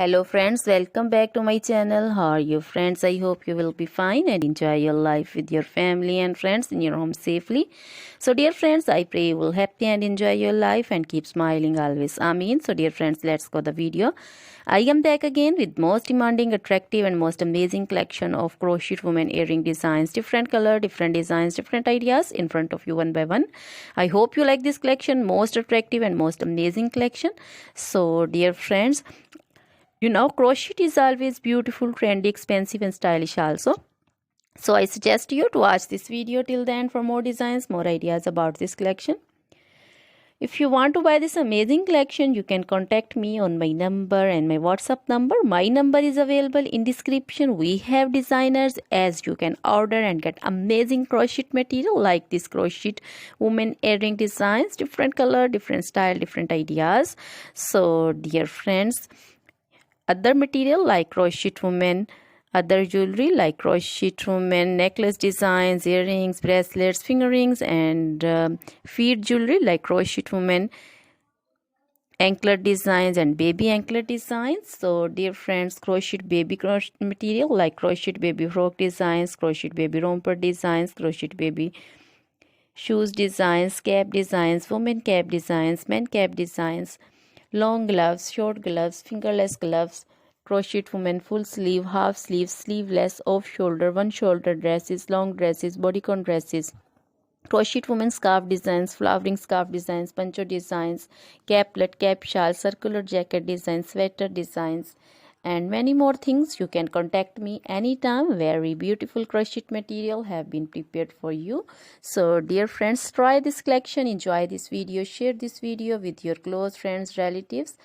Hello friends, welcome back to my channel. How are you friends? I hope you will be fine and enjoy your life with your family and friends in your home safely. So dear friends, I pray you will happy and enjoy your life and keep smiling always. Amen. So dear friends, let's go the video. I am back again with most demanding, attractive and most amazing collection of crochet women earring designs. Different color, different designs, different ideas in front of you one by one. I hope you like this collection, most attractive and most amazing collection. So dear friends, crochet is always beautiful, trendy, expensive and stylish also. So I suggest you to watch this video till the end for more designs, more ideas about this collection. If you want to buy this amazing collection, you can contact me on my number and my WhatsApp number. My number is available in description. We have designers as you can order and get amazing crochet material like this crochet woman earring designs, different color, different style, different ideas. So dear friends, other material like crochet women, other jewelry like crochet women necklace designs, earrings, bracelets, finger rings and feet jewelry like crochet women anklet designs and baby anklet designs. So dear friends, crochet baby crochet material like crochet baby frock designs, crochet baby romper designs, crochet baby shoes designs, cap designs, women cap designs, men cap designs, long gloves, short gloves, fingerless gloves, crochet women full sleeve, half sleeve, sleeveless, off shoulder, one shoulder dresses, long dresses, bodycon dresses, crochet women scarf designs, flowering scarf designs, poncho designs, caplet, cap shawl, circular jacket designs, sweater designs and many more things. You can contact me anytime. Very beautiful crochet material have been prepared for you. So dear friends, try this collection, enjoy this video, share this video with your close friends, relatives.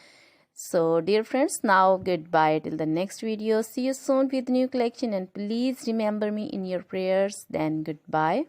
So dear friends, now goodbye till the next video. See you soon with new collection and please remember me in your prayers. Then goodbye.